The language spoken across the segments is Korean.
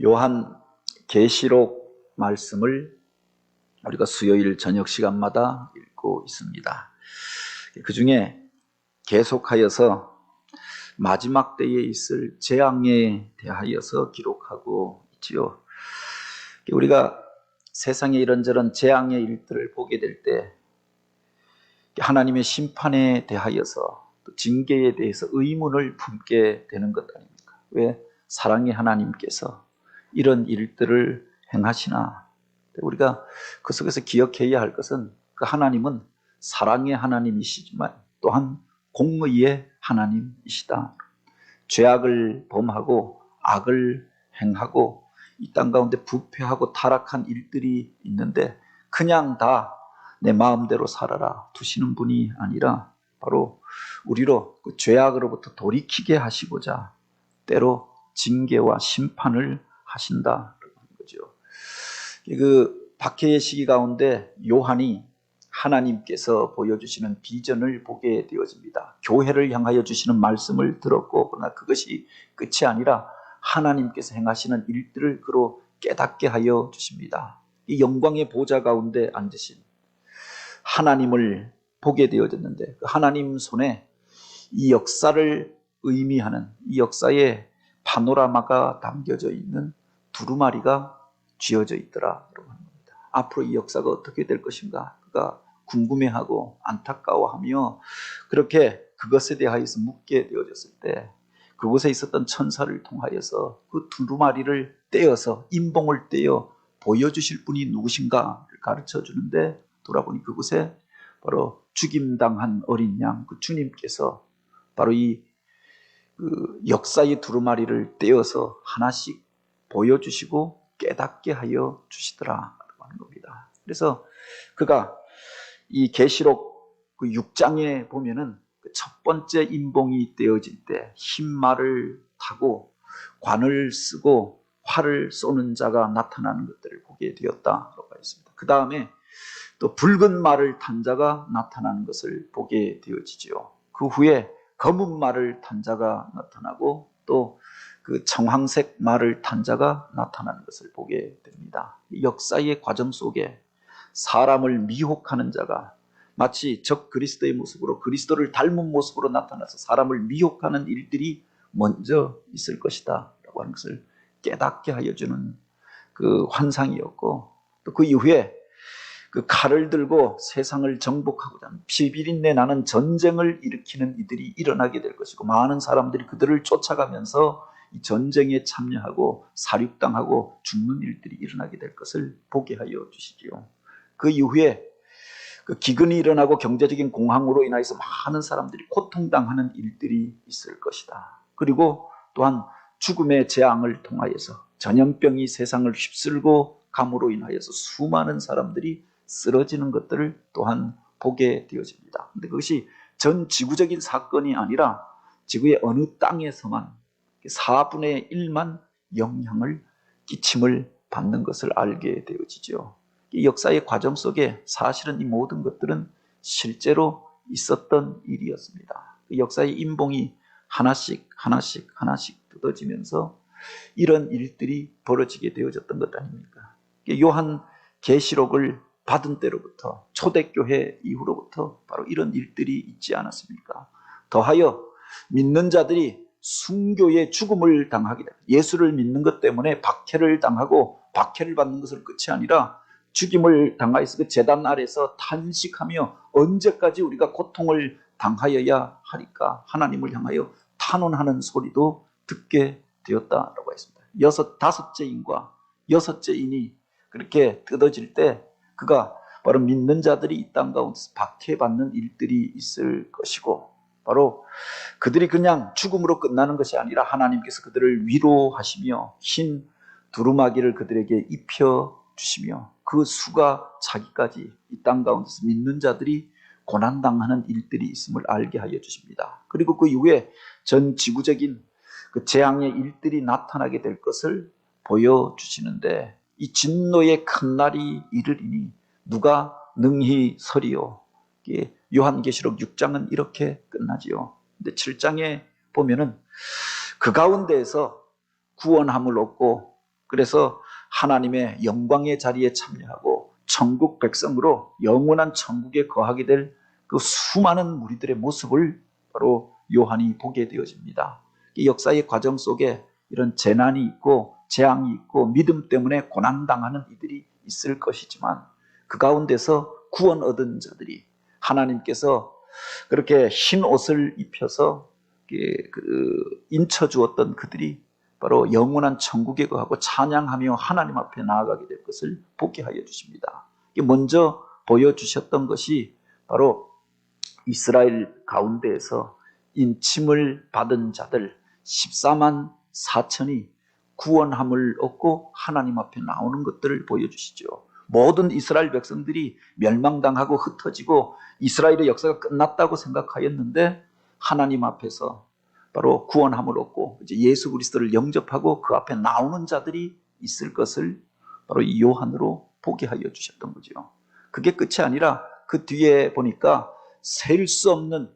요한 계시록 말씀을 우리가 수요일 저녁 시간마다 읽고 있습니다. 그 중에 계속하여서 마지막 때에 있을 재앙에 대하여서 기록하고 있지요. 우리가 세상에 이런저런 재앙의 일들을 보게 될 때 하나님의 심판에 대하여서 또 징계에 대해서 의문을 품게 되는 것 아닙니까? 왜 사랑의 하나님께서 이런 일들을 행하시나? 우리가 그 속에서 기억해야 할 것은 그 하나님은 사랑의 하나님이시지만 또한 공의의 하나님이시다. 죄악을 범하고 악을 행하고 이 땅 가운데 부패하고 타락한 일들이 있는데 그냥 다 내 마음대로 살아라 두시는 분이 아니라 바로 우리로 그 죄악으로부터 돌이키게 하시고자 때로 징계와 심판을 하신다라고 하는 거죠. 그 박해의 시기 가운데 요한이 하나님께서 보여주시는 비전을 보게 되어집니다. 교회를 향하여 주시는 말씀을 들었고 그러나 그것이 끝이 아니라 하나님께서 행하시는 일들을 그로 깨닫게 하여 주십니다. 이 영광의 보좌 가운데 앉으신 하나님을 보게 되어졌는데 그 하나님 손에 이 역사를 의미하는 이 역사의 파노라마가 담겨져 있는 두루마리가 쥐어져 있더라라고 합니다. 앞으로 이 역사가 어떻게 될 것인가 그가 궁금해하고 안타까워하며 그렇게 그것에 대하여서 묻게 되어졌을 때 그곳에 있었던 천사를 통하여서 그 두루마리를 떼어서 인봉을 떼어 보여주실 분이 누구신가를 가르쳐 주는데 돌아보니 그곳에 바로 죽임당한 어린 양 그 주님께서 바로 이 역사의 두루마리를 떼어서 하나씩 보여주시고 깨닫게 하여 주시더라라고 하는 겁니다. 그래서 그가 이 계시록 그 6장에 보면은 그 첫 번째 인봉이 떼어질 때 흰 말을 타고 관을 쓰고 활을 쏘는 자가 나타나는 것들을 보게 되었다라고 하여 있습니다. 그 다음에 또 붉은 말을 탄 자가 나타나는 것을 보게 되어지죠. 그 후에 검은 말을 탄 자가 나타나고 또 그 청황색 말을 탄 자가 나타나는 것을 보게 됩니다. 역사의 과정 속에 사람을 미혹하는 자가 마치 적 그리스도의 모습으로 그리스도를 닮은 모습으로 나타나서 사람을 미혹하는 일들이 먼저 있을 것이다 라고 하는 것을 깨닫게 하여 주는 그 환상이었고 또 그 이후에 그 칼을 들고 세상을 정복하고자 하는 피비린내 나는 전쟁을 일으키는 이들이 일어나게 될 것이고 많은 사람들이 그들을 쫓아가면서 이 전쟁에 참여하고 사륙당하고 죽는 일들이 일어나게 될 것을 보게 하여 주시지요. 그 이후에 그 기근이 일어나고 경제적인 공황으로 인하여서 많은 사람들이 고통당하는 일들이 있을 것이다. 그리고 또한 죽음의 재앙을 통하여서 전염병이 세상을 휩쓸고 감으로 인하여서 수많은 사람들이 쓰러지는 것들을 또한 보게 되어집니다. 그런데 그것이 전 지구적인 사건이 아니라 지구의 어느 땅에서만 4분의 1만 영향을 끼침을 받는 것을 알게 되어지죠. 이 역사의 과정 속에 사실은 이 모든 것들은 실제로 있었던 일이었습니다. 그 역사의 인봉이 하나씩 뜯어지면서 이런 일들이 벌어지게 되어졌던 것 아닙니까? 요한 계시록을 받은 때로부터 초대교회 이후로부터 바로 이런 일들이 있지 않았습니까? 더하여 믿는 자들이 순교의 죽음을 당하게 됩니다. 예수를 믿는 것 때문에 박해를 당하고 박해를 받는 것을 끝이 아니라 죽임을 당하여서 그 제단 아래서 탄식하며 언제까지 우리가 고통을 당하여야 하리까 하나님을 향하여 탄원하는 소리도 듣게 되었다라고 했습니다. 다섯째 인이 그렇게 뜯어질 때 그가 바로 믿는 자들이 이 땅 가운데서 박해받는 일들이 있을 것이고 바로 그들이 그냥 죽음으로 끝나는 것이 아니라 하나님께서 그들을 위로하시며 흰 두루마기를 그들에게 입혀주시며 그 수가 차기까지 이 땅 가운데서 믿는 자들이 고난당하는 일들이 있음을 알게 하여 주십니다. 그리고 그 이후에 전 지구적인 그 재앙의 일들이 나타나게 될 것을 보여주시는데 이 진노의 큰 날이 이르리니 누가 능히 서리요. 요한계시록 6장은 이렇게 끝나지요. 근데 7장에 보면은 그 가운데에서 구원함을 얻고 그래서 하나님의 영광의 자리에 참여하고 천국 백성으로 영원한 천국에 거하게 될 그 수많은 무리들의 모습을 바로 요한이 보게 되어집니다. 이 역사의 과정 속에 이런 재난이 있고 재앙이 있고 믿음 때문에 고난당하는 이들이 있을 것이지만 그 가운데서 구원 얻은 자들이 하나님께서 그렇게 흰 옷을 입혀서 인쳐 주었던 그들이 바로 영원한 천국에 거하고 찬양하며 하나님 앞에 나아가게 될 것을 보게 하여 주십니다. 먼저 보여주셨던 것이 바로 이스라엘 가운데에서 인침을 받은 자들 14만 4천이 구원함을 얻고 하나님 앞에 나오는 것들을 보여주시죠. 모든 이스라엘 백성들이 멸망당하고 흩어지고 이스라엘의 역사가 끝났다고 생각하였는데 하나님 앞에서 바로 구원함을 얻고 이제 예수 그리스도를 영접하고 그 앞에 나오는 자들이 있을 것을 바로 이 요한으로 보게 하여 주셨던 거죠. 그게 끝이 아니라 그 뒤에 보니까 셀 수 없는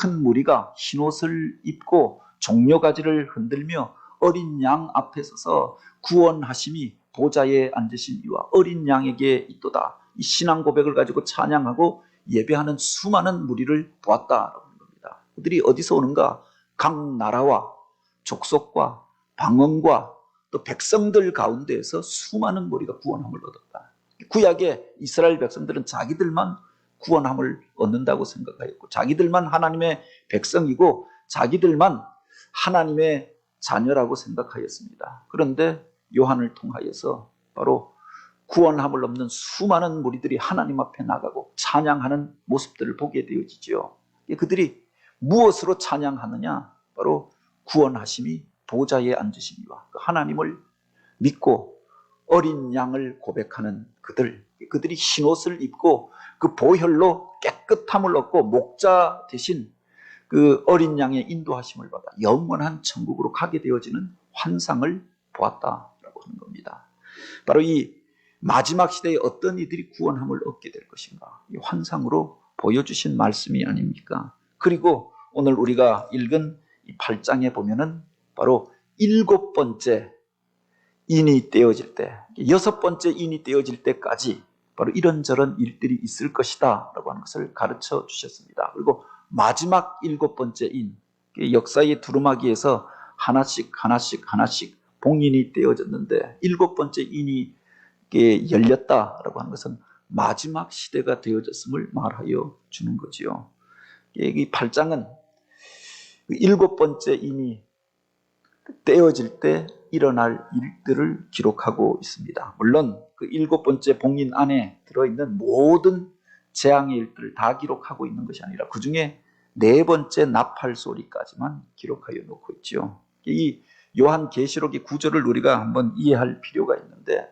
큰 무리가 흰옷을 입고 종려가지를 흔들며 어린 양 앞에 서서 구원하심이 보좌에 앉으신 이와 어린 양에게 있도다. 이 신앙 고백을 가지고 찬양하고 예배하는 수많은 무리를 보았다라고 하는 겁니다. 그들이 어디서 오는가? 각 나라와 족속과 방언과 또 백성들 가운데에서 수많은 무리가 구원함을 얻었다. 구약의 이스라엘 백성들은 자기들만 구원함을 얻는다고 생각하였고 자기들만 하나님의 백성이고 자기들만 하나님의 자녀라고 생각하였습니다. 그런데 요한을 통하여서 바로 구원함을 얻는 수많은 무리들이 하나님 앞에 나가고 찬양하는 모습들을 보게 되어지죠. 그들이 무엇으로 찬양하느냐? 바로 구원하심이 보좌에 앉으심이와 하나님을 믿고 어린 양을 고백하는 그들이 흰옷을 입고 그 보혈로 깨끗함을 얻고 목자 대신 그 어린 양의 인도하심을 받아 영원한 천국으로 가게 되어지는 환상을 보았다라고 하는 겁니다. 바로 이 마지막 시대에 어떤 이들이 구원함을 얻게 될 것인가, 이 환상으로 보여주신 말씀이 아닙니까? 그리고 오늘 우리가 읽은 이 8장에 보면은 바로 7번째 인이 떼어질 때, 6번째 인이 떼어질 때까지 바로 이런저런 일들이 있을 것이다 라고 하는 것을 가르쳐 주셨습니다. 그리고 마지막 7번째 인, 역사의 두루마기에서 하나씩 봉인이 떼어졌는데 7번째 인이 열렸다라고 하는 것은 마지막 시대가 되어졌음을 말하여 주는 거지요. 이 8장은 7번째 인이 떼어질 때 일어날 일들을 기록하고 있습니다. 물론 그 7번째 봉인 안에 들어있는 모든 재앙의 일들을 다 기록하고 있는 것이 아니라 그 중에 4번째 나팔 소리까지만 기록하여 놓고 있죠. 이 요한계시록의 구조를 우리가 한번 이해할 필요가 있는데,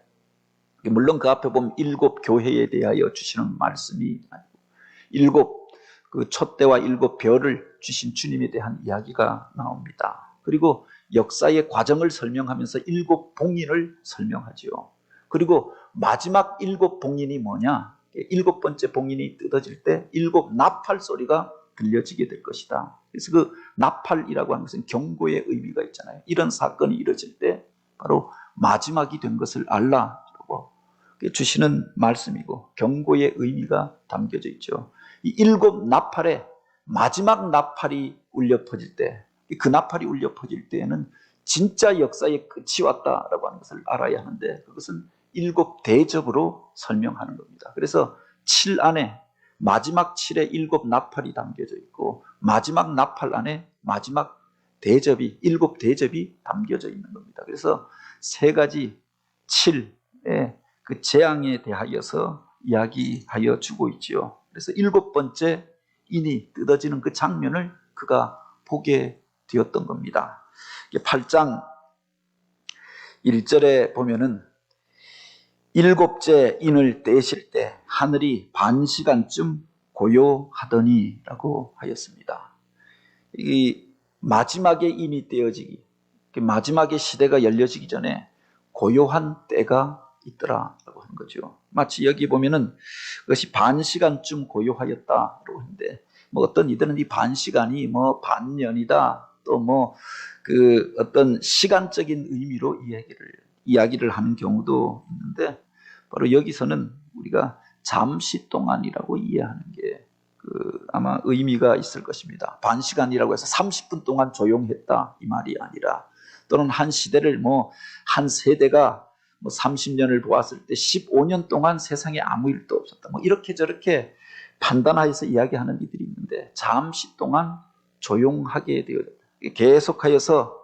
물론 그 앞에 보면 7 교회에 대하여 주시는 말씀이 아니고 7 그 촛대와 7 별을 주신 주님에 대한 이야기가 나옵니다. 그리고 역사의 과정을 설명하면서 7 봉인을 설명하지요. 그리고 마지막 7 봉인이 뭐냐? 7번째 봉인이 뜯어질 때 7 나팔 소리가 들려지게 될 것이다. 그래서 그 나팔이라고 하는 것은 경고의 의미가 있잖아요. 이런 사건이 이뤄질 때 바로 마지막이 된 것을 알라라고 주시는 말씀이고 경고의 의미가 담겨져 있죠. 이 7 나팔에 마지막 나팔이 울려 퍼질 때, 그 나팔이 울려 퍼질 때에는 진짜 역사의 끝이 왔다라고 하는 것을 알아야 하는데, 그것은 7 대접으로 설명하는 겁니다. 그래서 7 안에 마지막 7에 7 나팔이 담겨져 있고 마지막 나팔 안에 마지막 대접이 7 대접이 담겨져 있는 겁니다. 그래서 3가지 7의 그 재앙에 대하여서 이야기하여 주고 있지요. 그래서 7번째 인이 뜯어지는 그 장면을 그가 보게 되었던 겁니다. 8장 1절에 보면은 7째 인을 떼실 때 하늘이 반 시간쯤 고요하더니 라고 하였습니다. 이 마지막에 인이 떼어지기, 마지막에 시대가 열려지기 전에 고요한 때가 있더라 라고 하는 거죠. 마치 여기 보면은 그것이 반 시간쯤 고요하였다라고 하는데, 뭐 어떤 이들은 이 반 시간이 뭐 반년이다, 또 뭐 그 어떤 시간적인 의미로 이야기를 하는 경우도 있는데 바로 여기서는 우리가 잠시 동안이라고 이해하는 게 아마 의미가 있을 것입니다. 반 시간이라고 해서 30분 동안 조용했다 이 말이 아니라, 또는 한 시대를 한 세대가 30년을 보았을 때 15년 동안 세상에 아무 일도 없었다, 이렇게 저렇게 판단하여서 이야기하는 이들이 있는데, 잠시 동안 조용하게 되어졌다. 계속하여서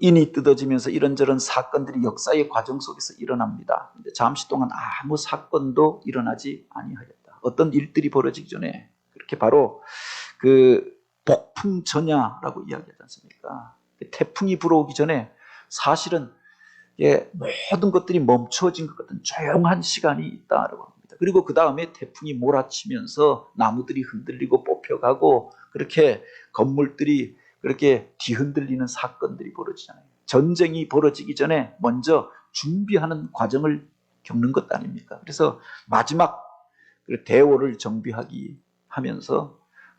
인이 뜯어지면서 이런저런 사건들이 역사의 과정 속에서 일어납니다. 근데 잠시 동안 아무 사건도 일어나지 아니하였다. 어떤 일들이 벌어지기 전에 그렇게 바로 복풍전야라고 이야기하지 않습니까? 태풍이 불어오기 전에 사실은 모든 것들이 멈춰진 것 같은 조용한 시간이 있다라고 합니다. 그리고 그 다음에 태풍이 몰아치면서 나무들이 흔들리고 뽑혀가고 그렇게 건물들이 그렇게 뒤흔들리는 사건들이 벌어지잖아요. 전쟁이 벌어지기 전에 먼저 준비하는 과정을 겪는 것 아닙니까? 그래서 마지막 대오를 정비하기 하면서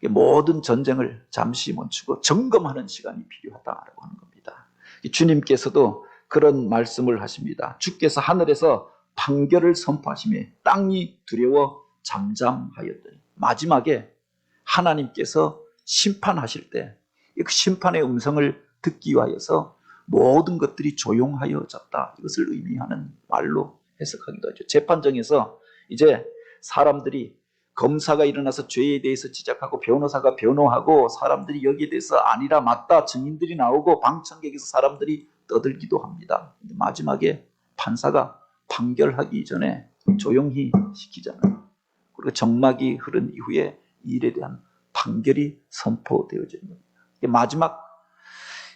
모든 전쟁을 잠시 멈추고 점검하는 시간이 필요하다라고 하는 겁니다. 주님께서도 그런 말씀을 하십니다. 주께서 하늘에서 판결을 선포하시며 땅이 두려워 잠잠하였더니, 마지막에 하나님께서 심판하실 때 그 심판의 음성을 듣기 위하여서 모든 것들이 조용하여졌다, 이것을 의미하는 말로 해석하기도 하죠. 재판정에서 이제 사람들이, 검사가 일어나서 죄에 대해서 지적하고 변호사가 변호하고 사람들이 여기에 대해서 아니라 맞다 증인들이 나오고 방청객에서 사람들이 떠들기도 합니다. 근데 마지막에 판사가 판결하기 전에 조용히 시키잖아요. 그리고 정막이 흐른 이후에 이 일에 대한 판결이 선포되어지는 겁니다. 마지막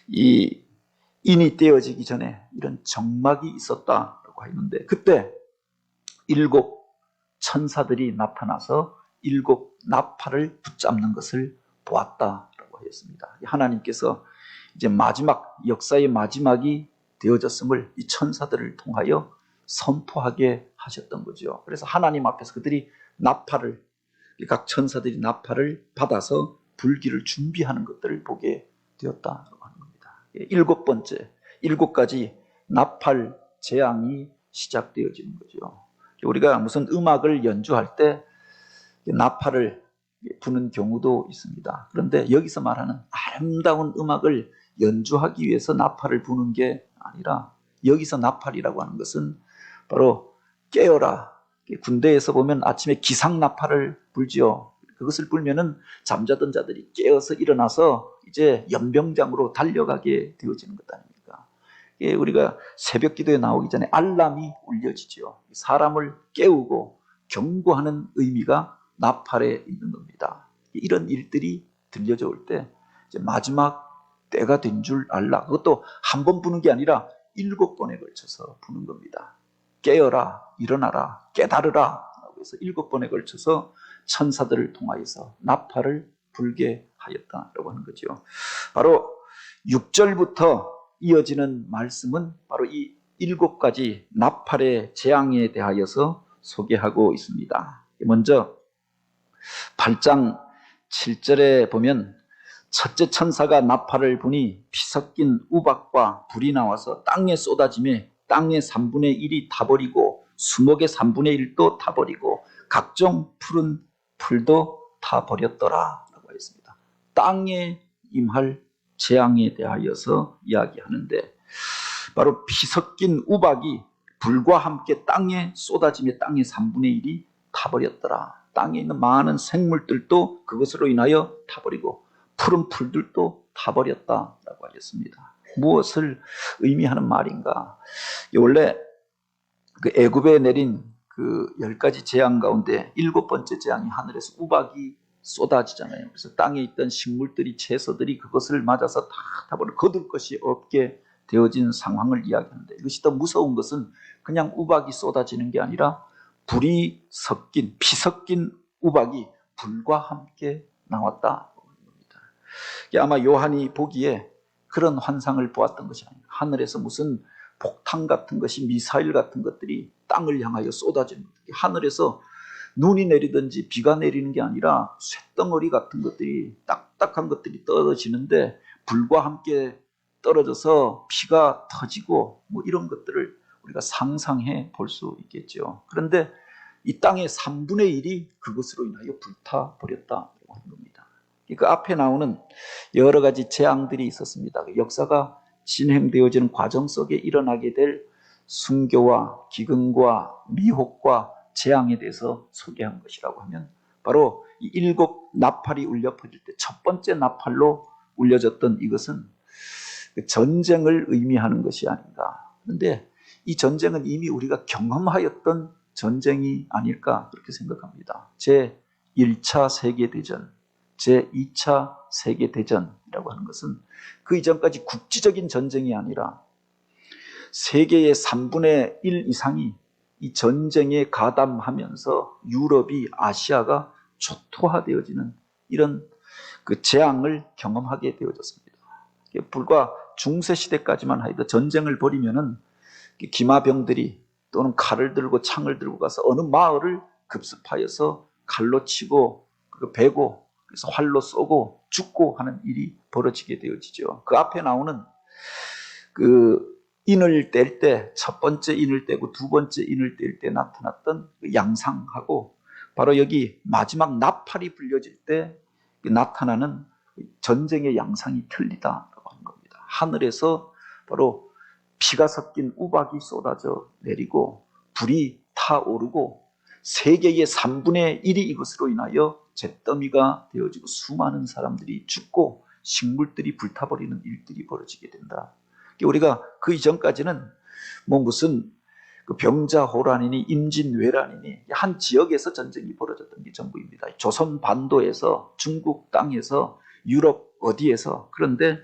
이 인이 떼어지기 전에 이런 정막이 있었다라고 했는데, 그때 7 천사들이 나타나서 7 나팔을 붙잡는 것을 보았다라고 하였습니다. 하나님께서 이제 마지막, 역사의 마지막이 되어졌음을 이 천사들을 통하여 선포하게 하셨던 거죠. 그래서 하나님 앞에서 그들이 나팔을, 각 천사들이 나팔을 받아서 불기를 준비하는 것들을 보게 되었다고 하는 겁니다. 7번째, 7가지 나팔 재앙이 시작되어지는 거죠. 우리가 무슨 음악을 연주할 때 나팔을 부는 경우도 있습니다. 그런데 여기서 말하는 아름다운 음악을 연주하기 위해서 나팔을 부는 게 아니라, 여기서 나팔이라고 하는 것은 바로 깨어라. 군대에서 보면 아침에 기상 나팔을 불지요. 그것을 불면은 잠자던 자들이 깨어서 일어나서 이제 연병장으로 달려가게 되어지는 것 아닙니까? 우리가 새벽 기도에 나오기 전에 알람이 울려지죠. 사람을 깨우고 경고하는 의미가 나팔에 있는 겁니다. 이런 일들이 들려져 올 때 이제 마지막 때가 된 줄 알라. 그것도 한 번 부는 게 아니라 7번에 걸쳐서 부는 겁니다. 깨어라, 일어나라, 깨달으라. 그래서 7번에 걸쳐서 천사들을 통하여서 나팔을 불게 하였다라고 하는 거죠. 바로 6절부터 이어지는 말씀은 바로 이 7가지 나팔의 재앙에 대하여서 소개하고 있습니다. 먼저 8장 7절에 보면, 첫째 천사가 나팔을 부니 피 섞인 우박과 불이 나와서 땅에 쏟아지며 땅의 3분의 1이 타버리고 수목의 3분의 1도 타버리고 각종 푸른 풀도 타버렸더라 라고 했습니다. 땅에 임할 재앙에 대하여서 이야기하는데, 바로 피 섞인 우박이 불과 함께 땅에 쏟아지며 땅의 3분의 1이 타버렸더라. 땅에 있는 많은 생물들도 그것으로 인하여 타버리고 푸른 풀들도 타버렸다라고 하였습니다. 무엇을 의미하는 말인가? 원래 애굽에 내린 10가지 재앙 가운데 7번째 재앙이 하늘에서 우박이 쏟아지잖아요. 그래서 땅에 있던 식물들이, 채소들이 그것을 맞아서 다 타버려 거둘 것이 없게 되어진 상황을 이야기하는데, 이것이 더 무서운 것은 그냥 우박이 쏟아지는 게 아니라 불이 섞인, 피 섞인 우박이 불과 함께 나왔다. 아마 요한이 보기에 그런 환상을 보았던 것이 아니에요. 하늘에서 무슨 폭탄 같은 것이, 미사일 같은 것들이 땅을 향하여 쏟아지는 것. 하늘에서 눈이 내리든지 비가 내리는 게 아니라 쇳덩어리 같은 것들이, 딱딱한 것들이 떨어지는데 불과 함께 떨어져서 피가 터지고 뭐 이런 것들을 우리가 상상해 볼 수 있겠죠. 그런데 이 땅의 3분의 1이 그것으로 인하여 불타버렸다고 하는 겁니다. 그 앞에 나오는 여러 가지 재앙들이 있었습니다. 역사가 진행되어지는 과정 속에 일어나게 될 순교와 기근과 미혹과 재앙에 대해서 소개한 것이라고 하면 바로 이 7 나팔이 울려 퍼질 때 첫 번째 나팔로 울려졌던 이것은 전쟁을 의미하는 것이 아닌가. 그런데 이 전쟁은 이미 우리가 경험하였던 전쟁이 아닐까 그렇게 생각합니다. 제1차 세계대전, 제2차 세계대전이라고 하는 것은 그 이전까지 국지적인 전쟁이 아니라 세계의 3분의 1 이상이 이 전쟁에 가담하면서 유럽이 아시아가 초토화되어지는 이런 그 재앙을 경험하게 되어졌습니다. 불과 중세시대까지만 하여도 전쟁을 벌이면은 기마병들이 또는 칼을 들고 창을 들고 가서 어느 마을을 급습하여서 칼로 치고 베고 그래서 활로 쏘고 죽고 하는 일이 벌어지게 되어지죠. 그 앞에 나오는 그 인을 뗄 때 첫 번째 인을 떼고 두 번째 인을 뗄 때 나타났던 그 양상하고 바로 여기 마지막 나팔이 불려질 때 나타나는 전쟁의 양상이 틀리다라고 하는 겁니다. 하늘에서 바로 피가 섞인 우박이 쏟아져 내리고 불이 타오르고 세계의 3분의 1이 이것으로 인하여 잿더미가 되어지고 수많은 사람들이 죽고 식물들이 불타버리는 일들이 벌어지게 된다. 우리가 그 이전까지는 뭐 무슨 그 병자호란이니 임진왜란이니 한 지역에서 전쟁이 벌어졌던 게 전부입니다. 조선 반도에서 중국 땅에서 유럽 어디에서. 그런데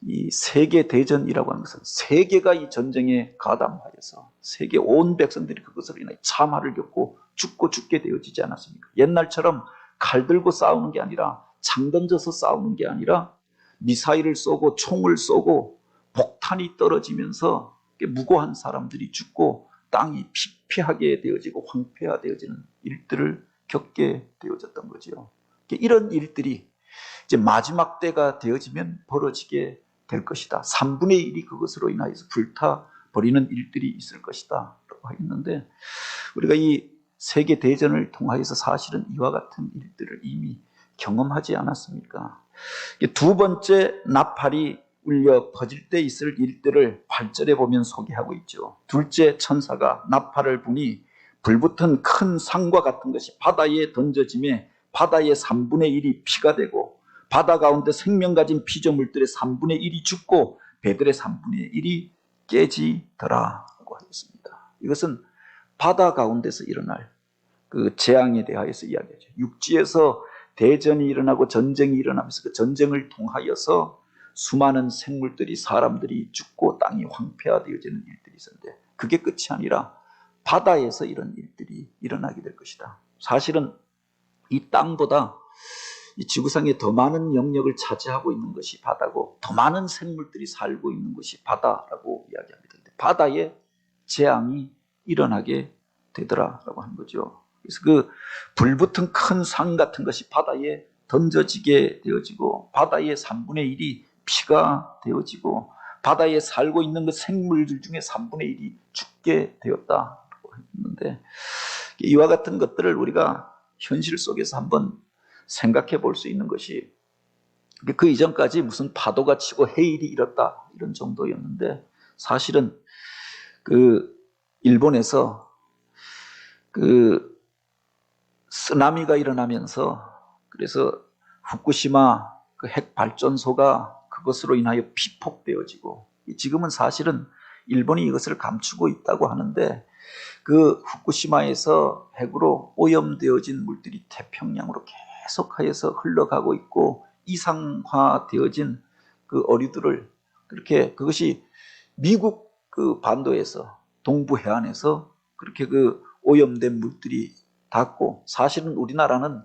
이 세계대전이라고 하는 것은 세계가 이 전쟁에 가담하여서 세계 온 백성들이 그것으로 인해 참화를 겪고 죽고 죽게 되어지지 않았습니까? 옛날처럼 칼 들고 싸우는 게 아니라 창 던져서 싸우는 게 아니라 미사일을 쏘고 총을 쏘고 폭탄이 떨어지면서 무고한 사람들이 죽고 땅이 피폐하게 되어지고 황폐화되어지는 일들을 겪게 되어졌던 거죠. 이런 일들이 이제 마지막 때가 되어지면 벌어지게 될 것이다. 3분의 1이 그것으로 인하여서 불타버리는 일들이 있을 것이다 라고 했는데 우리가 이 세계대전을 통하여서 사실은 이와 같은 일들을 이미 경험하지 않았습니까? 두 번째 나팔이 울려 퍼질 때 있을 일들을 8절에 보면 소개하고 있죠. 둘째 천사가 나팔을 부니 불붙은 큰 상과 같은 것이 바다에 던져짐에 바다의 3분의 1이 피가 되고 바다 가운데 생명 가진 피조물들의 3분의 1이 죽고 배들의 3분의 1이 깨지더라 라고 하였습니다. 이것은 바다 가운데서 일어날 그 재앙에 대하여서 이야기하죠. 육지에서 대전이 일어나고 전쟁이 일어나면서 그 전쟁을 통하여서 수많은 생물들이 사람들이 죽고 땅이 황폐화되어지는 일들이 있었는데 그게 끝이 아니라 바다에서 이런 일들이 일어나게 될 것이다. 사실은 이 땅보다 이 지구상에 더 많은 영역을 차지하고 있는 것이 바다고 더 많은 생물들이 살고 있는 것이 바다라고 이야기합니다. 바다에 재앙이 일어나게 되더라라고 하는 거죠. 그래서 그 불붙은 큰 상 같은 것이 바다에 던져지게 되어지고 바다의 3분의 1이 피가 되어지고 바다에 살고 있는 그 생물들 중에 3분의 1이 죽게 되었다고 했는데 이와 같은 것들을 우리가 현실 속에서 한번 생각해 볼 수 있는 것이 그 이전까지 무슨 파도가 치고 해일이 일었다 이런 정도였는데 사실은 그 일본에서 그 쓰나미가 일어나면서 그래서 후쿠시마 그 핵 발전소가 그것으로 인하여 피폭되어지고 지금은 사실은 일본이 이것을 감추고 있다고 하는데 그 후쿠시마에서 핵으로 오염되어진 물들이 태평양으로 계속하여서 흘러가고 있고 이상화되어진 그 어류들을 그렇게 그것이 미국 그 반도에서 동부 해안에서 그렇게 그 오염된 물들이 닿고 사실은 우리나라는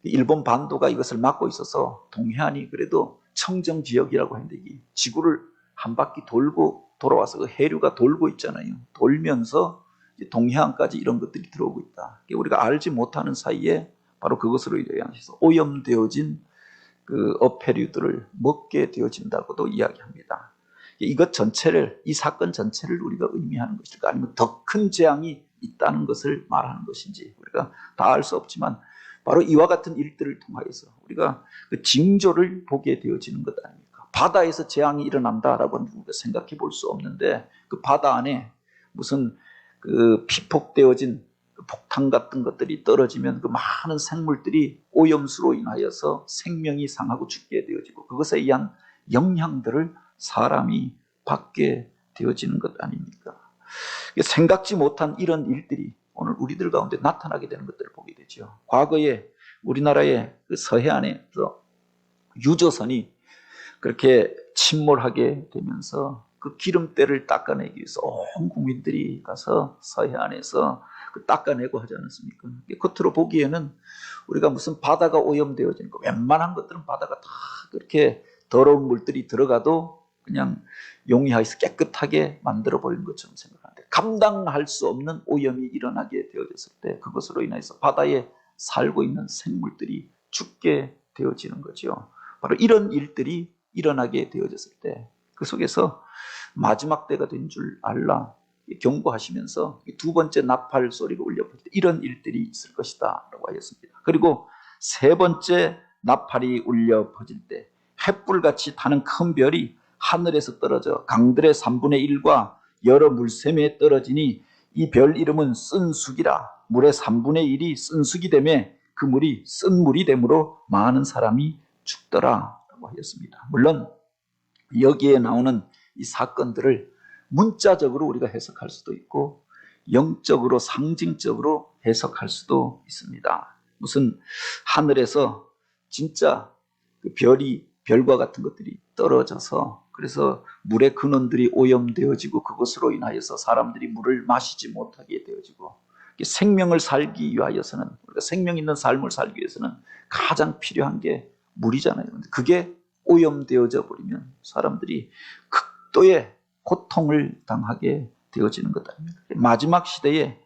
일본 반도가 이것을 막고 있어서 동해안이 그래도 청정지역이라고 했는데 지구를 한 바퀴 돌고 돌아와서 그 해류가 돌고 있잖아요. 돌면서 동해안까지 이런 것들이 들어오고 있다. 우리가 알지 못하는 사이에 바로 그것으로 인해서 오염되어진 그 어패류들을 먹게 되어진다고도 이야기합니다. 이것 전체를, 이 사건 전체를 우리가 의미하는 것일까, 아니면 더 큰 재앙이 있다는 것을 말하는 것인지 우리가 다 알 수 없지만, 바로 이와 같은 일들을 통하여서 우리가 그 징조를 보게 되어지는 것 아닙니까? 바다에서 재앙이 일어난다라고 우리가 생각해 볼 수 없는데, 그 바다 안에 무슨 그 피폭되어진 폭탄 같은 것들이 떨어지면 그 많은 생물들이 오염수로 인하여서 생명이 상하고 죽게 되어지고, 그것에 의한 영향들을 사람이 받게 되어지는 것 아닙니까? 생각지 못한 이런 일들이 오늘 우리들 가운데 나타나게 되는 것들을 보게 되죠. 과거에 우리나라의 그 서해안에서 유조선이 그렇게 침몰하게 되면서 그 기름때를 닦아내기 위해서 온 국민들이 가서 서해안에서 그 닦아내고 하지 않았습니까? 겉으로 보기에는 우리가 무슨 바다가 오염되어진 거, 웬만한 것들은 바다가 다 그렇게 더러운 물들이 들어가도 그냥 용이하여서 깨끗하게 만들어버린 것처럼 생각하는데, 감당할 수 없는 오염이 일어나게 되어졌을 때 그것으로 인해서 바다에 살고 있는 생물들이 죽게 되어지는 거죠. 바로 이런 일들이 일어나게 되어졌을 때 그 속에서 마지막 때가 된 줄 알라 경고하시면서 두 번째 나팔 소리가 울려 퍼질 때 이런 일들이 있을 것이다 라고 하였습니다. 그리고 세 번째 나팔이 울려 퍼질 때 횃불같이 타는 큰 별이 하늘에서 떨어져 강들의 3분의 1과 여러 물샘에 떨어지니 이 별 이름은 쓴쑥이라. 물의 3분의 1이 쓴쑥이 되매 그 물이 쓴 물이 되므로 많은 사람이 죽더라 라고 하였습니다. 물론 여기에 나오는 이 사건들을 문자적으로 우리가 해석할 수도 있고 영적으로 상징적으로 해석할 수도 있습니다. 무슨 하늘에서 진짜 그 별과 같은 것들이 떨어져서 그래서 물의 근원들이 오염되어지고 그것으로 인하여서 사람들이 물을 마시지 못하게 되어지고, 생명을 살기 위하여서는, 우리가 생명 있는 삶을 살기 위해서는 가장 필요한 게 물이잖아요. 그게 오염되어져 버리면 사람들이 극도의 고통을 당하게 되어지는 것 아닙니까? 마지막 시대에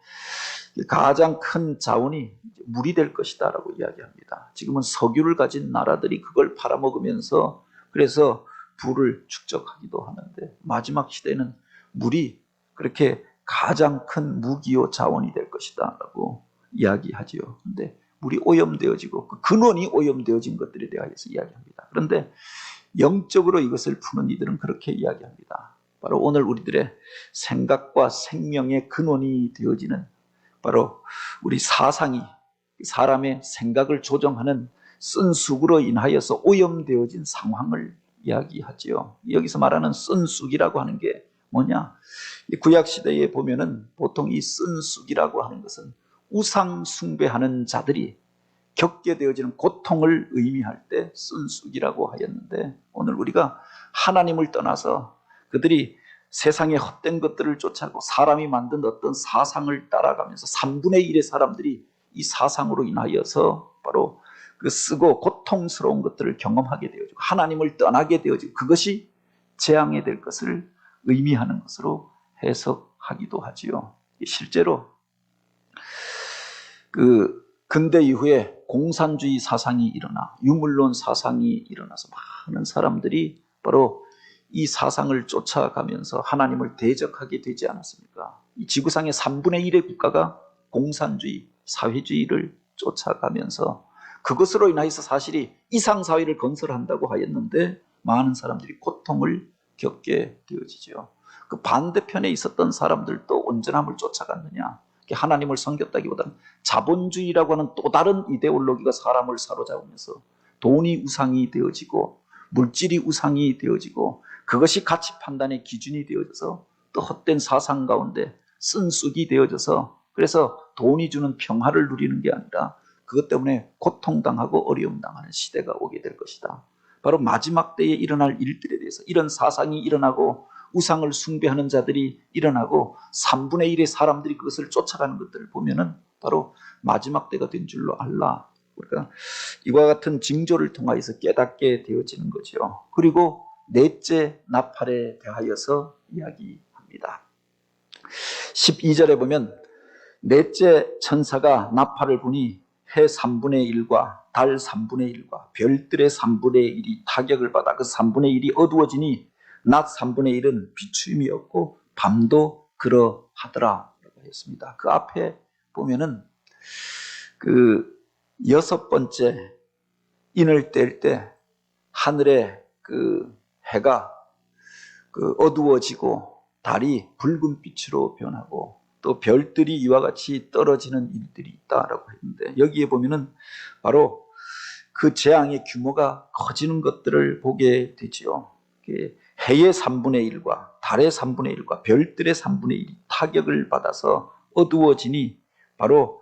가장 큰 자원이 물이 될 것이다 라고 이야기합니다. 지금은 석유를 가진 나라들이 그걸 팔아먹으면서 그래서 부를 축적하기도 하는데, 마지막 시대는 물이 그렇게 가장 큰 무기요 자원이 될 것이다 라고 이야기하지요. 그런데 물이 오염되어지고 그 근원이 오염되어진 것들에 대하여서 이야기합니다. 그런데 영적으로 이것을 푸는 이들은 그렇게 이야기합니다. 바로 오늘 우리들의 생각과 생명의 근원이 되어지는 바로 우리 사상이 사람의 생각을 조정하는 쓴쑥으로 인하여서 오염되어진 상황을 이야기하지요. 여기서 말하는 쓴쑥이라고 하는 게 뭐냐? 구약 시대에 보면은 보통 이 쓴쑥이라고 하는 것은 우상 숭배하는 자들이 겪게 되어지는 고통을 의미할 때 쓴쑥이라고 하였는데, 오늘 우리가 하나님을 떠나서 그들이 세상의 헛된 것들을 쫓아가고 사람이 만든 어떤 사상을 따라가면서 3분의 1의 사람들이 이 사상으로 인하여서 바로 그 쓰고 고통스러운 것들을 경험하게 되어지고 하나님을 떠나게 되어지고 그것이 재앙이 될 것을 의미하는 것으로 해석하기도 하지요. 실제로 그 근대 이후에 공산주의 사상이 일어나 유물론 사상이 일어나서 많은 사람들이 바로 이 사상을 쫓아가면서 하나님을 대적하게 되지 않았습니까? 이 지구상의 3분의 1의 국가가 공산주의, 사회주의를 쫓아가면서 그것으로 인하여서 사실이 이상사회를 건설한다고 하였는데 많은 사람들이 고통을 겪게 되어지죠. 그 반대편에 있었던 사람들도 온전함을 쫓아갔느냐? 하나님을 섬겼다기보다는 자본주의라고 하는 또 다른 이데올로기가 사람을 사로잡으면서 돈이 우상이 되어지고 물질이 우상이 되어지고 그것이 가치 판단의 기준이 되어져서 또 헛된 사상 가운데 쓴쑥이 되어져서 그래서 돈이 주는 평화를 누리는 게 아니라 그것 때문에 고통당하고 어려움 당하는 시대가 오게 될 것이다. 바로 마지막 때에 일어날 일들에 대해서 이런 사상이 일어나고 우상을 숭배하는 자들이 일어나고 3분의 1의 사람들이 그것을 쫓아가는 것들을 보면은 바로 마지막 때가 된 줄로 알라. 우리가 이와 같은 징조를 통하여서 깨닫게 되어지는 거죠. 그리고 넷째 나팔에 대하여서 이야기합니다. 12절에 보면 넷째 천사가 나팔을 부니 해 3분의 1과 달 3분의 1과 별들의 3분의 1이 타격을 받아 그 3분의 1이 어두워지니 낮 3분의 1은 비추임이 없고 밤도 그러하더라 라고 했습니다. 그 앞에 보면은 그 6번째 인을 뗄 때 하늘에 그 해가 그 어두워지고 달이 붉은 빛으로 변하고 또 별들이 이와 같이 떨어지는 일들이 있다라고 했는데, 여기에 보면은 바로 그 재앙의 규모가 커지는 것들을 보게 되지요. 해의 3분의 1과 달의 3분의 1과 별들의 3분의 1이 타격을 받아서 어두워지니 바로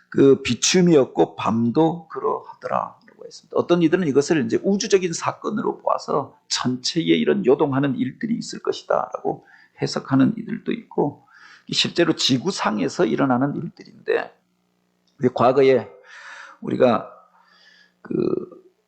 그 비춤이 없고 밤도 그러하더라라고 했습니다. 어떤 이들은 이것을 이제 우주적인 사건으로 보아서 전체에 이런 요동하는 일들이 있을 것이다라고 해석하는 이들도 있고, 실제로 지구상에서 일어나는 일들인데, 과거에 우리가 그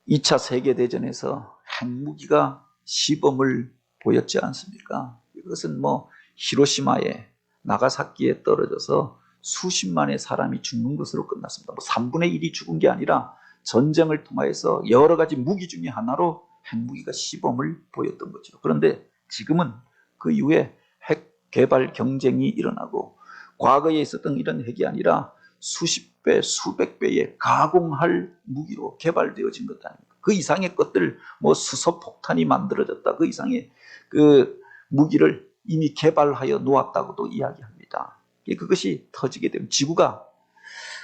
2차 세계대전에서 핵무기가 시범을 보였지 않습니까? 이것은 뭐 히로시마에 나가사키에 떨어져서 수십만의 사람이 죽는 것으로 끝났습니다. 뭐 3분의 1이 죽은 게 아니라 전쟁을 통해서 여러 가지 무기 중에 하나로 핵무기가 시범을 보였던 거죠. 그런데 지금은 그 이후에 핵 개발 경쟁이 일어나고 과거에 있었던 이런 핵이 아니라 수십 배, 수백 배의 가공할 무기로 개발되어진 것 아닙니까? 그 이상의 것들, 뭐 수소폭탄이 만들어졌다, 그 이상의 그 무기를 이미 개발하여 놓았다고도 이야기합니다. 그것이 터지게 되면 지구가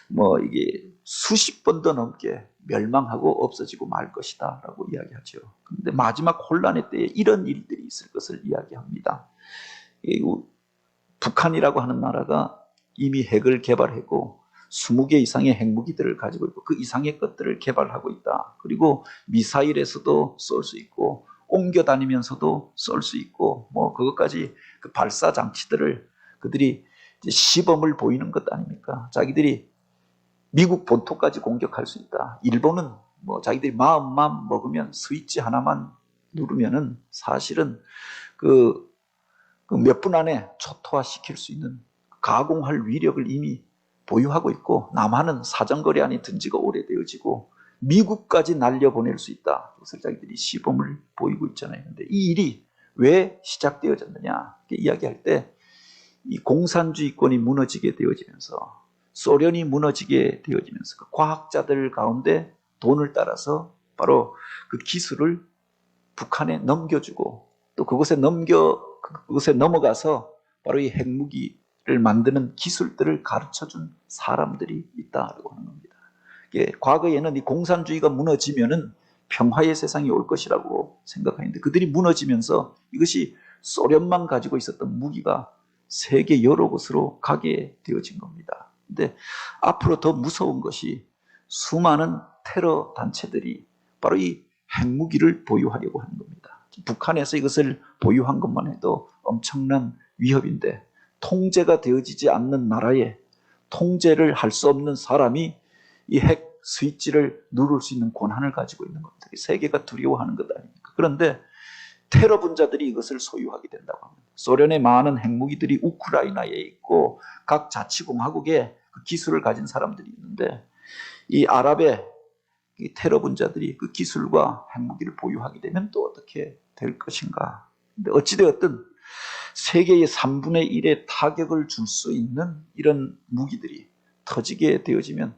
뭐 이게 수십 번 더 넘게 멸망하고 없어지고 말 것이다 라고 이야기하죠. 그런데 마지막 혼란의 때에 이런 일들이 있을 것을 이야기합니다. 북한이라고 하는 나라가 이미 핵을 개발했고 20개 이상의 핵무기들을 가지고 있고 그 이상의 것들을 개발하고 있다. 그리고 미사일에서도 쏠 수 있고 옮겨 다니면서도 쏠 수 있고 뭐 그것까지 그 발사 장치들을 그들이 이제 시범을 보이는 것 아닙니까? 자기들이 미국 본토까지 공격할 수 있다. 일본은 뭐 자기들이 마음만 먹으면 스위치 하나만 누르면은 사실은 그 몇 분 안에 초토화시킬 수 있는 가공할 위력을 이미 보유하고 있고, 남한은 사정거리 안에 든 지가 오래되어지고 미국까지 날려보낼 수 있다. 그것을 자기들이 시범을 보이고 있잖아요. 그런데 이 일이 왜 시작되어졌느냐 이야기할 때, 이 공산주의권이 무너지게 되어지면서 소련이 무너지게 되어지면서 그 과학자들 가운데 돈을 따라서 바로 그 기술을 북한에 넘겨주고 또 그곳에 넘어가서 바로 이 핵무기를 만드는 기술들을 가르쳐준 사람들이 있다고 하는 겁니다. 과거에는 이 공산주의가 무너지면은 평화의 세상이 올 것이라고 생각하는데, 그들이 무너지면서 이것이 소련만 가지고 있었던 무기가 세계 여러 곳으로 가게 되어진 겁니다. 근데 앞으로 더 무서운 것이 수많은 테러 단체들이 바로 이 핵무기를 보유하려고 하는 겁니다. 북한에서 이것을 보유한 것만 해도 엄청난 위협인데, 통제가 되어지지 않는 나라에 통제를 할 수 없는 사람이 이 핵 스위치를 누를 수 있는 권한을 가지고 있는 겁니다. 세계가 두려워하는 것 아닙니까? 그런데 테러 분자들이 이것을 소유하게 된다고 합니다. 소련의 많은 핵무기들이 우크라이나에 있고 각 자치공화국에 그 기술을 가진 사람들이 있는데, 이 아랍의 이 테러 분자들이 그 기술과 핵무기를 보유하게 되면 또 어떻게 될 것인가. 근데 어찌되었든 세계의 3분의 1의 타격을 줄 수 있는 이런 무기들이 터지게 되어지면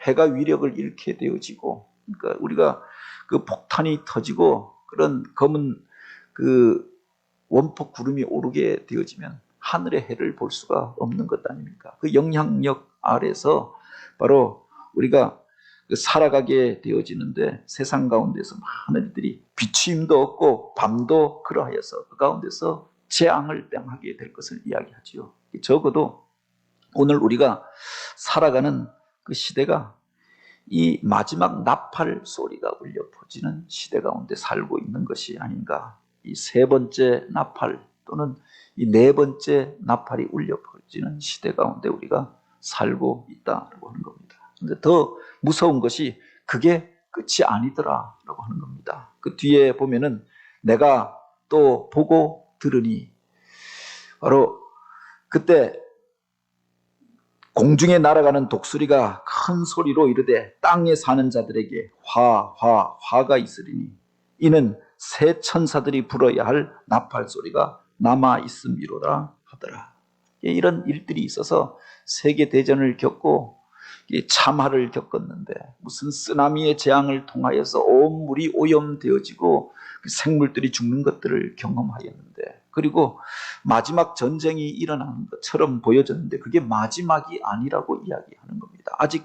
해가 위력을 잃게 되어지고, 그러니까 우리가 그 폭탄이 터지고 그런 검은 그 원폭 구름이 오르게 되어지면 하늘의 해를 볼 수가 없는 것 아닙니까? 그 영향력 아래서 바로 우리가 살아가게 되어지는데, 세상 가운데서 많은 이들이 비침도 없고 밤도 그러하여서 그 가운데서 재앙을 당하게 될 것을 이야기하지요. 적어도 오늘 우리가 살아가는 그 시대가 이 마지막 나팔 소리가 울려 퍼지는 시대 가운데 살고 있는 것이 아닌가. 이 세 번째 나팔 또는 이 네 번째 나팔이 울려 퍼지는 시대 가운데 우리가 살고 있다고 하는 겁니다. 그런데 더 무서운 것이 그게 끝이 아니더라라고 하는 겁니다. 그 뒤에 보면은 내가 또 보고 들으니, 바로 그때 공중에 날아가는 독수리가 큰 소리로 이르되 땅에 사는 자들에게 화가 있으리니 이는 새 천사들이 불어야 할 나팔 소리가 남아 있음이로다 하더라. 이런 일들이 있어서 세계 대전을 겪고 참화를 겪었는데 무슨 쓰나미의 재앙을 통하여서 온 물이 오염되어지고 생물들이 죽는 것들을 경험하였는데, 그리고 마지막 전쟁이 일어나는 것처럼 보여졌는데 그게 마지막이 아니라고 이야기하는 겁니다. 아직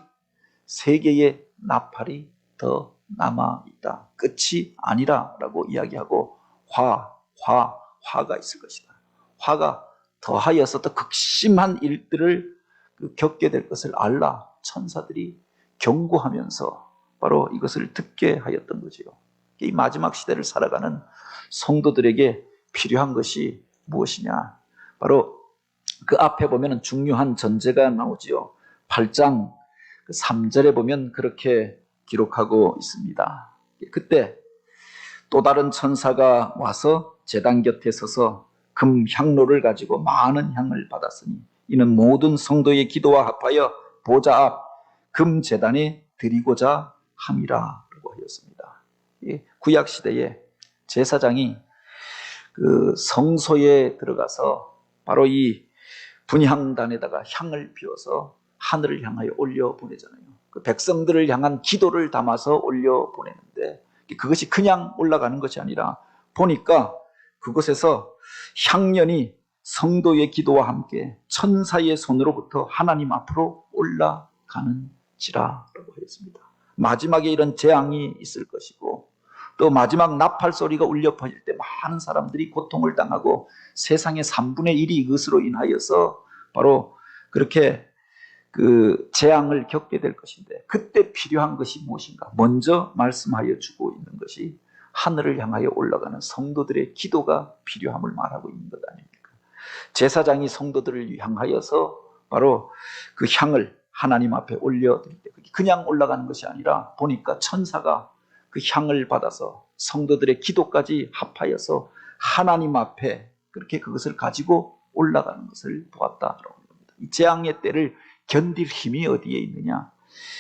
세계의 나팔이 더 남아있다. 끝이 아니라라고 이야기하고 화가 있을 것이다. 화가 더하여서 더 극심한 일들을 겪게 될 것을 알라 천사들이 경고하면서 바로 이것을 듣게 하였던 거지요. 이 마지막 시대를 살아가는 성도들에게 필요한 것이 무엇이냐? 바로 그 앞에 보면 중요한 전제가 나오지요. 8장 3절에 보면 그렇게 기록하고 있습니다. 그때 또 다른 천사가 와서 제단 곁에 서서 금 향로를 가지고 많은 향을 받았으니 이는 모든 성도의 기도와 합하여 보좌 앞 금 제단에 드리고자 함이라고 하였습니다. 구약 시대에 제사장이 그 성소에 들어가서 바로 이 분향단에다가 향을 피워서 하늘을 향하여 올려 보내잖아요. 그 백성들을 향한 기도를 담아서 올려 보내는데 그것이 그냥 올라가는 것이 아니라 보니까 그곳에서 향연이 성도의 기도와 함께 천사의 손으로부터 하나님 앞으로 올라가는지라라고 하였습니다. 마지막에 이런 재앙이 있을 것이고 또 마지막 나팔 소리가 울려 퍼질 때 많은 사람들이 고통을 당하고 세상의 3분의 1이 이것으로 인하여서 바로 그렇게 그 재앙을 겪게 될 것인데, 그때 필요한 것이 무엇인가? 먼저 말씀하여 주고 있는 것이 하늘을 향하여 올라가는 성도들의 기도가 필요함을 말하고 있는 것 아닙니까? 제사장이 성도들을 향하여서 바로 그 향을 하나님 앞에 올려드릴 때 그게 그냥 올라가는 것이 아니라 보니까 천사가 그 향을 받아서 성도들의 기도까지 합하여서 하나님 앞에 그렇게 그것을 가지고 올라가는 것을 보았다라고 합니다. 이 재앙의 때를 견딜 힘이 어디에 있느냐?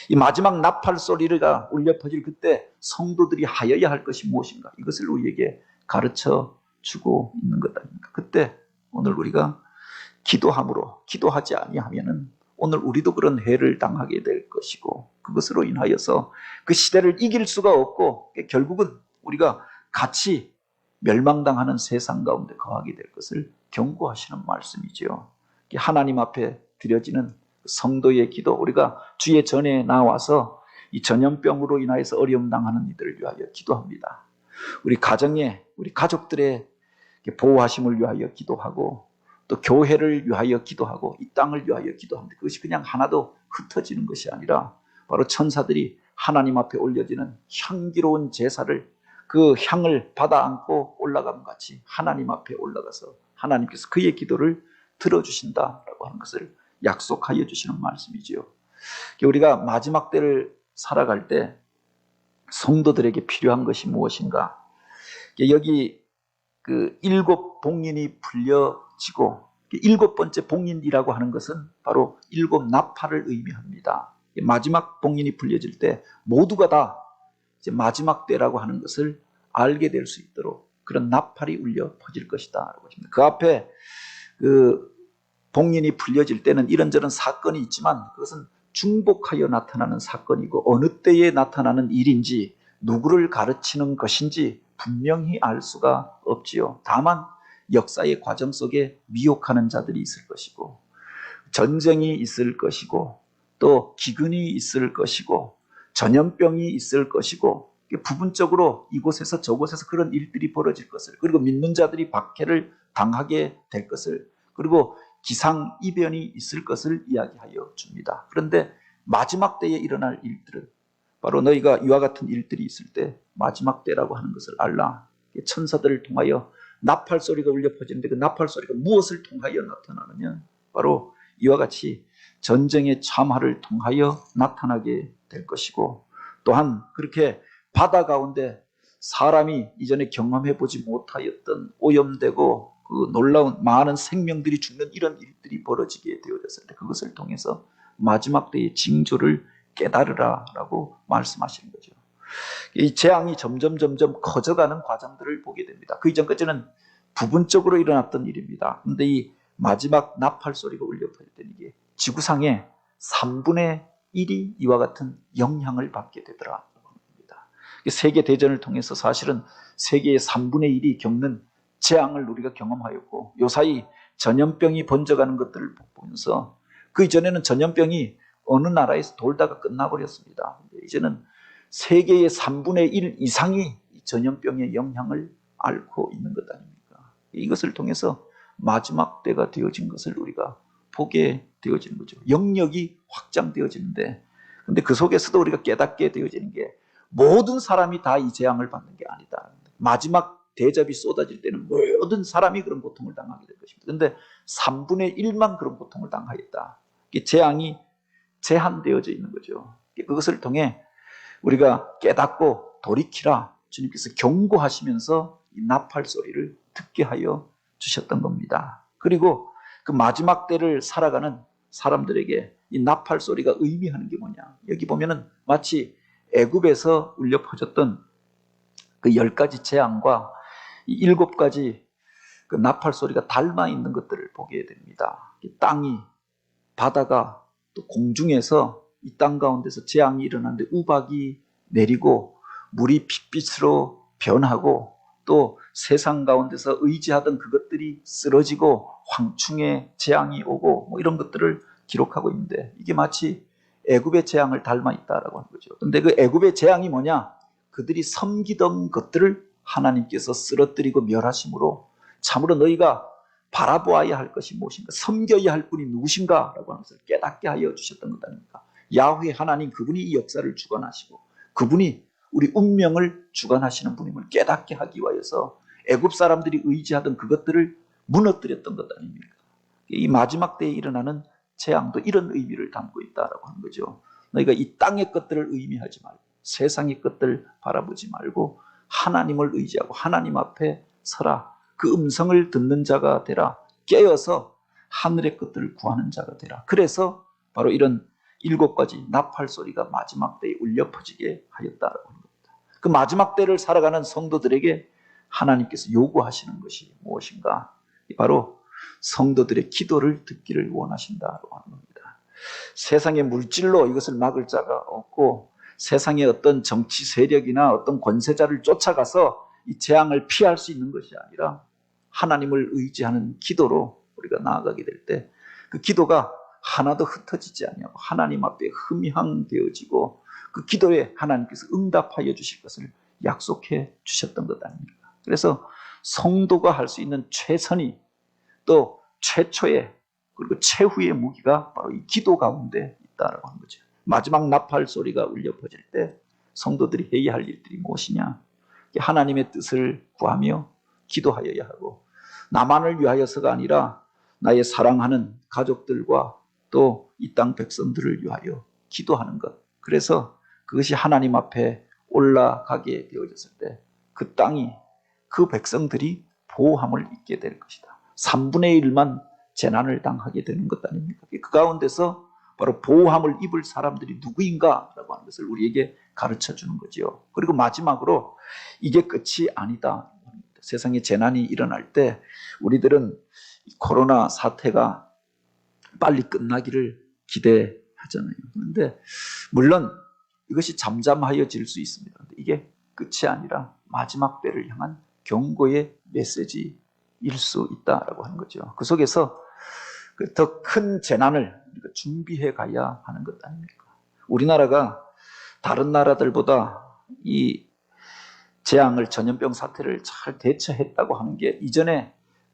이 마지막 나팔 소리가 울려 퍼질 그때 성도들이 하여야 할 것이 무엇인가? 이것을 우리에게 가르쳐 주고 있는 것 아닙니까? 그때 오늘 우리가 기도함으로, 기도하지 아니하면은 오늘 우리도 그런 해를 당하게 될 것이고 그것으로 인하여서 그 시대를 이길 수가 없고 결국은 우리가 같이 멸망당하는 세상 가운데 거하게 될 것을 경고하시는 말씀이죠. 하나님 앞에 드려지는 성도의 기도, 우리가 주의 전에 나와서 이 전염병으로 인하여서 어려움 당하는 이들을 위하여 기도합니다. 우리 가정에, 우리 가족들의 보호하심을 위하여 기도하고 또 교회를 위하여 기도하고 이 땅을 위하여 기도합니다. 그것이 그냥 하나도 흩어지는 것이 아니라 바로 천사들이 하나님 앞에 올려지는 향기로운 제사를, 그 향을 받아 안고 올라감 같이 하나님 앞에 올라가서 하나님께서 그의 기도를 들어주신다라고 하는 것을 약속하여 주시는 말씀이지요. 우리가 마지막 때를 살아갈 때 성도들에게 필요한 것이 무엇인가? 여기 그 7 봉인이 풀려지고 7번째 봉인이라고 하는 것은 바로 7 나팔을 의미합니다. 마지막 봉인이 풀려질 때 모두가 다 이제 마지막 때라고 하는 것을 알게 될 수 있도록 그런 나팔이 울려 퍼질 것이다. 그 앞에 그 봉인이 풀려질 때는 이런저런 사건이 있지만 그것은 중복하여 나타나는 사건이고 어느 때에 나타나는 일인지 누구를 가르치는 것인지 분명히 알 수가 없지요. 다만 역사의 과정 속에 미혹하는 자들이 있을 것이고 전쟁이 있을 것이고 또 기근이 있을 것이고 전염병이 있을 것이고 부분적으로 이곳에서 저곳에서 그런 일들이 벌어질 것을, 그리고 믿는 자들이 박해를 당하게 될 것을, 그리고 기상이변이 있을 것을 이야기하여 줍니다. 그런데 마지막 때에 일어날 일들은 바로 너희가 이와 같은 일들이 있을 때 마지막 때라고 하는 것을 알라. 천사들을 통하여 나팔 소리가 울려 퍼지는데 그 나팔 소리가 무엇을 통하여 나타나느냐? 바로 이와 같이 전쟁의 참화를 통하여 나타나게 될 것이고, 또한 그렇게 바다 가운데 사람이 이전에 경험해보지 못하였던 오염되고 그 놀라운 많은 생명들이 죽는 이런 일들이 벌어지게 되어졌을 때 그것을 통해서 마지막 때의 징조를 깨달으라라고 말씀하시는 거죠. 이 재앙이 점점 커져가는 과정들을 보게 됩니다. 그 이전까지는 부분적으로 일어났던 일입니다. 그런데 이 마지막 나팔 소리가 울려 퍼질 때 이게 지구상의 3분의 1이 이와 같은 영향을 받게 되더라. 세계 대전을 통해서 사실은 세계의 3분의 1이 겪는 재앙을 우리가 경험하였고, 요사이 전염병이 번져가는 것들을 보면서 그 이전에는 전염병이 어느 나라에서 돌다가 끝나버렸습니다. 이제는 세계의 3분의 1 이상이 전염병의 영향을 앓고 있는 것 아닙니까? 이것을 통해서 마지막 때가 되어진 것을 우리가 보게 되어지는 거죠. 영역이 확장되어지는데, 근데 그 속에서도 우리가 깨닫게 되어지는 게 모든 사람이 다 이 재앙을 받는 게 아니다. 마지막 대접이 쏟아질 때는 모든 사람이 그런 고통을 당하게 될 것입니다. 그런데 3분의 1만 그런 고통을 당하겠다. 재앙이 제한되어져 있는 거죠. 그것을 통해 우리가 깨닫고 돌이키라 주님께서 경고하시면서 이 나팔 소리를 듣게 하여 주셨던 겁니다. 그리고 그 마지막 때를 살아가는 사람들에게 이 나팔 소리가 의미하는 게 뭐냐? 여기 보면은 마치 애굽에서 울려 퍼졌던 그 10가지 재앙과 이 7가지 그 나팔 소리가 닮아 있는 것들을 보게 됩니다. 땅이, 바다가, 또 공중에서 이 땅 가운데서 재앙이 일어나는데 우박이 내리고 물이 핏빛으로 변하고, 또 세상 가운데서 의지하던 그것들이 쓰러지고 황충의 재앙이 오고 뭐 이런 것들을 기록하고 있는데, 이게 마치 애굽의 재앙을 닮아 있다라고 하는 거죠. 근데 그 애굽의 재앙이 뭐냐? 그들이 섬기던 것들을 하나님께서 쓰러뜨리고 멸하심으로 참으로 너희가 바라보아야 할 것이 무엇인가, 섬겨야 할 분이 누구신가 라고 하는 것을 깨닫게 하여 주셨던 것 아닙니까? 야훼 하나님, 그분이 이 역사를 주관하시고 그분이 우리 운명을 주관하시는 분임을 깨닫게 하기 위해서 애굽 사람들이 의지하던 그것들을 무너뜨렸던 것 아닙니까? 이 마지막 때에 일어나는 재앙도 이런 의미를 담고 있다라고 하는 거죠. 너희가 이 땅의 것들을 의미하지 말고 세상의 것들을 바라보지 말고 하나님을 의지하고 하나님 앞에 서라. 그 음성을 듣는 자가 되라. 깨어서 하늘의 것들을 구하는 자가 되라. 그래서 바로 이런 7가지 나팔 소리가 마지막 때에 울려 퍼지게 하였다라고 하는 겁니다. 그 마지막 때를 살아가는 성도들에게 하나님께서 요구하시는 것이 무엇인가? 바로 성도들의 기도를 듣기를 원하신다고 하는 겁니다. 세상의 물질로 이것을 막을 자가 없고, 세상의 어떤 정치 세력이나 어떤 권세자를 쫓아가서 이 재앙을 피할 수 있는 것이 아니라 하나님을 의지하는 기도로 우리가 나아가게 될 때 그 기도가 하나도 흩어지지 아니하고 하나님 앞에 흠향되어지고 그 기도에 하나님께서 응답하여 주실 것을 약속해 주셨던 것 아닙니까? 그래서 성도가 할 수 있는 최선이, 또 최초의, 그리고 최후의 무기가 바로 이 기도 가운데 있다라고 하는 거죠. 마지막 나팔 소리가 울려 퍼질 때 성도들이 해야 할 일들이 무엇이냐? 하나님의 뜻을 구하며 기도하여야 하고, 나만을 위하여서가 아니라 나의 사랑하는 가족들과 또 이 땅 백성들을 위하여 기도하는 것. 그래서 그것이 하나님 앞에 올라가게 되어졌을 때 그 땅이, 그 백성들이 보호함을 입게 될 것이다. 3분의 1만 재난을 당하게 되는 것 아닙니까? 그 가운데서 바로 보호함을 입을 사람들이 누구인가라고 하는 것을 우리에게 가르쳐 주는 거죠. 그리고 마지막으로 이게 끝이 아니다. 세상에 재난이 일어날 때 우리들은 코로나 사태가 빨리 끝나기를 기대하잖아요. 그런데 물론 이것이 잠잠하여질 수 있습니다. 이게 끝이 아니라 마지막 때를 향한 경고의 메시지일 수 있다라고 하는 거죠. 그 속에서 더 큰 재난을 우리가 준비해 가야 하는 것 아닙니까? 우리나라가 다른 나라들보다 이 재앙을, 전염병 사태를 잘 대처했다고 하는 게 이전에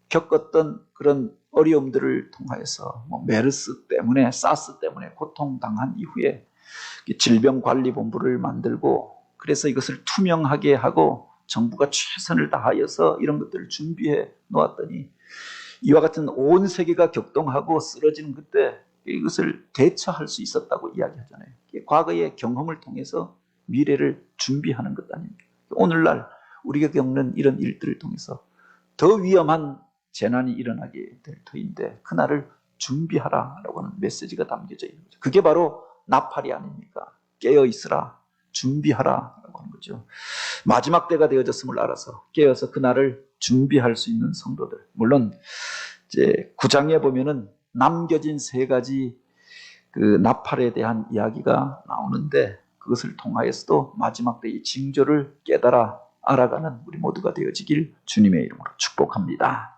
겪었던 그런 어려움들을 통하여서 메르스 때문에, 사스 때문에 고통당한 이후에 질병관리본부를 만들고, 그래서 이것을 투명하게 하고 정부가 최선을 다하여서 이런 것들을 준비해 놓았더니 이와 같은 온 세계가 격동하고 쓰러지는 그때 이것을 대처할 수 있었다고 이야기하잖아요. 과거의 경험을 통해서 미래를 준비하는 것 아닙니까? 오늘날 우리가 겪는 이런 일들을 통해서 더 위험한 재난이 일어나게 될 터인데 그날을 준비하라라고 하는 메시지가 담겨져 있는 거죠. 그게 바로 나팔이 아닙니까? 깨어 있으라, 준비하라라고 하는 거죠. 마지막 때가 되어졌음을 알아서 깨어서 그날을 준비할 수 있는 성도들. 물론 이제 9장에 보면은 남겨진 3가지 그 나팔에 대한 이야기가 나오는데 그것을 통하여서도 마지막 때의 징조를 깨달아 알아가는 우리 모두가 되어지길 주님의 이름으로 축복합니다.